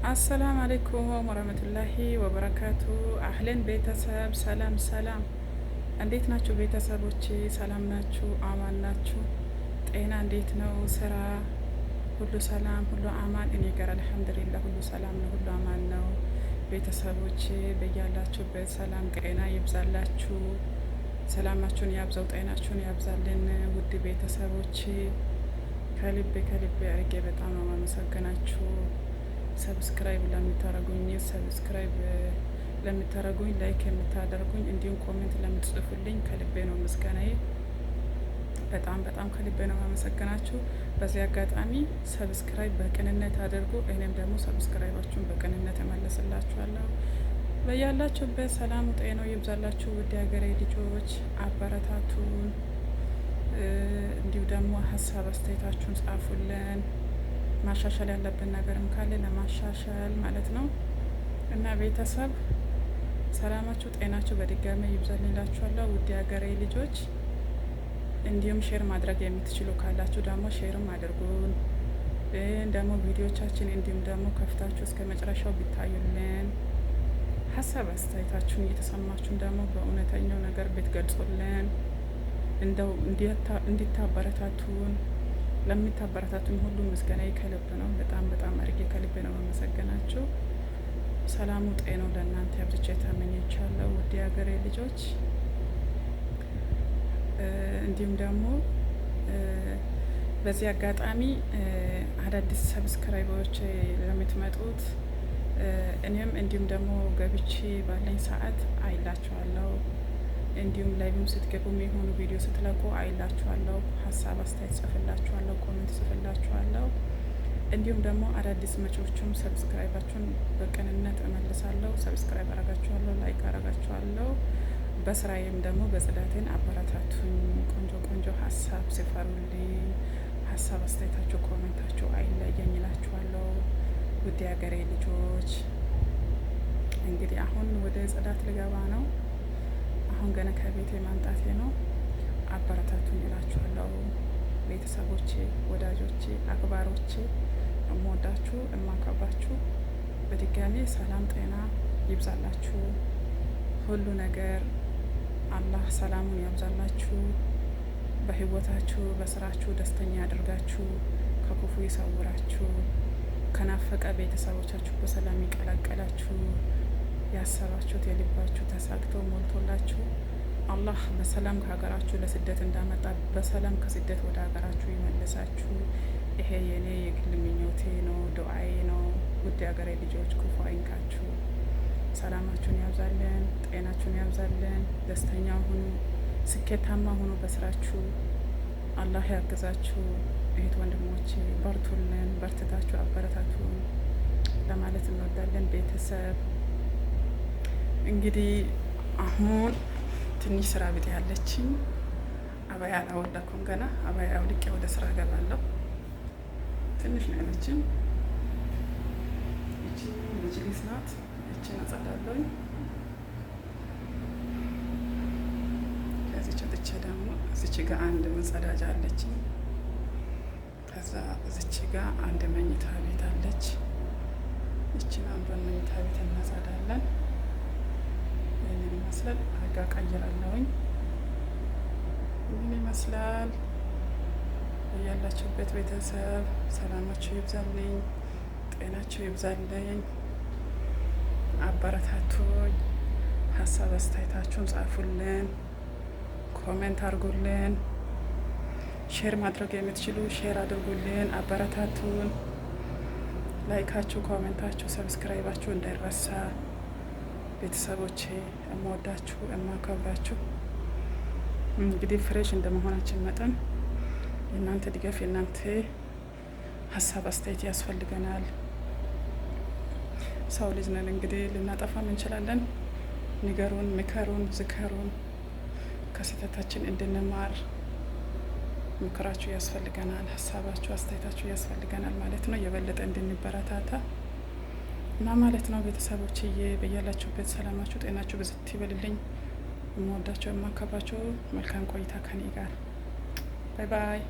አሰላም አለይኩም ወረህመቱላሂ ወበረካቱ። አህለን ቤተሰብ፣ ሰላም ሰላም፣ እንዴት ናችሁ ቤተሰቦቼ? ሰላም ናችሁ? አማን ናችሁ? ጤና እንዴት ነው? ስራ ሁሉ ሰላም፣ ሁሉ አማን? እኔ ጋር አልሐምዱሊላህ ሁሉ ሰላም ነው፣ ሁሉ አማን ነው። ቤተሰቦቼ በያላችሁበት ሰላም ጤና ይብዛላችሁ፣ ሰላማችሁን ያብዛው፣ ጤናችሁን ያብዛልን። ውድ ቤተሰቦቼ ከልቤ አርጌ በጣም ነው ማመሰግናችሁ። ሰብስክራይብ ለምታደርጉኝ ላይክ የምታደርጉኝ እንዲሁም ኮሜንት ለምትጽፉልኝ ከልቤ ነው ምስጋናዬ። በጣም ከልቤ ነው ማመሰግናችሁ። በዚህ አጋጣሚ ሰብስክራይብ በቅንነት አድርጉ። እኔም ደግሞ ሰብስክራይባችሁን በቅንነት እመለስላችኋለሁ። በያላችሁበት ሰላም ጤናው ይብዛላችሁ። ውድ ሀገሬ ልጆች አበረታቱን። እንዲሁ ደግሞ ሀሳብ አስተያየታችሁን ጻፉልን። ማሻሻል ያለብን ነገርም ካለ ለማሻሻል ማለት ነው። እና ቤተሰብ ሰላማችሁ ጤናችሁ በድጋሚ ይብዛልላችኋለሁ። ውድ ሀገሬ ልጆች እንዲሁም ሼር ማድረግ የምትችሉ ካላችሁ ደግሞ ሼርም አድርጉን። ደግሞ ቪዲዮቻችን እንዲሁም ደግሞ ከፍታችሁ እስከ መጨረሻው ቢታዩልን፣ ሀሳብ አስተያየታችሁን እየተሰማችሁን ደግሞ በእውነተኛው ነገር ብትገልጹልን፣ እንደው እንዲታበረታቱን ለሚታበረታቱን ሁሉ ምስጋናዬ ከልብ ነው። በጣም አድርጌ ከልብ ነው መመሰገናችሁ። ሰላሙ ጤናው ለእናንተ ያብዝቼ ተመኝቻለሁ ውድ ሀገሬ ልጆች። እንዲሁም ደግሞ በዚህ አጋጣሚ አዳዲስ ሰብስክራይበሮች ለምትመጡት እኔም እንዲሁም ደግሞ ገብቼ ባለኝ ሰዓት አይላችኋለሁ። እንዲሁም ላይቭም ስትገቡም የሆኑ ቪዲዮ ስትለቁ አይላችኋለሁ። ሀሳብ አስተያየት ጽፍላችኋለሁ፣ ኮሜንት ጽፍላችኋለሁ። እንዲሁም ደግሞ አዳዲስ መጪዎቹም ሰብስክራይባችሁን በቅንነት እመልሳለሁ። ሰብስክራይብ አረጋችኋለሁ፣ ላይክ አረጋችኋለሁ። በስራዬም ደግሞ በጽዳቴን አበረታቱኝ። ቆንጆ ሀሳብ ሲፈሩልኝ ሀሳብ አስተያየታችሁ ኮሜንታችሁ አይለየኝ እላችኋለሁ። ውድ ሀገሬ ልጆች እንግዲህ አሁን ወደ ጽዳት ልገባ ነው። አሁን ገና ከቤቴ ማምጣቴ ነው። አበረታቱኝ እላችኋለሁ። ቤተሰቦቼ፣ ወዳጆቼ፣ አክባሮቼ እምወዳችሁ እማከብራችሁ በድጋሚ ሰላም ጤና ይብዛላችሁ። ሁሉ ነገር አላህ ሰላሙን ያብዛላችሁ። በህይወታችሁ በስራችሁ ደስተኛ ያደርጋችሁ፣ ከክፉ ይሰውራችሁ፣ ከናፈቀ ቤተሰቦቻችሁ በሰላም ይቀላቀላችሁ። ያሰባችሁት የልባችሁ ተሳክቶ ሞልቶላችሁ አላህ በሰላም ከሀገራችሁ ለስደት እንዳመጣ በሰላም ከስደት ወደ ሀገራችሁ ይመልሳችሁ። ይሄ የኔ የግል ምኞቴ ነው፣ ዱዓዬ ነው። ውድ ሀገሬ ልጆች ክፉ አይንካችሁ፣ ሰላማችሁን ያብዛልን፣ ጤናችሁን ያብዛልን። ደስተኛ ሁኑ፣ ስኬታማ ሁኑ በስራችሁ። አላህ ያግዛችሁ። እህት ወንድሞቼ በርቱልን፣ በርትታችሁ አበረታቱን ለማለት እንወዳለን። ቤተሰብ እንግዲህ አሁን ትንሽ ስራ ብጤ ያለችኝ አባያ አላወለኩም ገና። አባያ አውልቄ ወደ ስራ ገባለሁ። ትንሽ ነው ያለችኝ። እቺ መጅሊስ ናት። እቺን አጸዳለሁኝ። ከዚች ወጥቼ ደግሞ እዚች ጋር አንድ መጸዳጃ አለችኝ። ከዛ እዚች ጋር አንድ መኝታ ቤት አለች። እቺን አንዷን መኝታ ቤት እናጸዳለን። ይህንን ይመስላል። አልጋ ቀይራለሁኝ። ይህን ይመስላል። ያላችሁበት ቤተሰብ ሰላማችሁ ይብዛልኝ፣ ጤናችሁ ይብዛልኝ። አበረታቱኝ። ሀሳብ አስተያየታችሁን ጻፉልን፣ ኮሜንት አድርጉልን። ሼር ማድረግ የምትችሉ ሼር አድርጉልን፣ አበረታቱን። ላይካችሁ፣ ኮሜንታችሁ፣ ሰብስክራይባችሁ እንዳይረሳ። ቤተሰቦቼ እምወዳችሁ እማከብራችሁ እንግዲህ ፍሬሽ እንደመሆናችን መጠን የእናንተ ድጋፍ የእናንተ ሀሳብ አስተያየት ያስፈልገናል። ሰው ልጅ ነን እንግዲህ ልናጠፋም እንችላለን። ንገሩን፣ ምከሩን፣ ዝከሩን። ከስህተታችን እንድንማር ምክራችሁ ያስፈልገናል። ሀሳባችሁ አስተያየታችሁ ያስፈልገናል ማለት ነው፣ የበለጠ እንድንበረታታ እና ማለት ነው። ቤተሰቦችዬ በያላችሁበት ሰላማችሁ ጤናችሁ ብዝት ይበልልኝ። የምወዳቸው የማከብራቸው መልካም ቆይታ ከኔ ጋር። ባይ ባይ።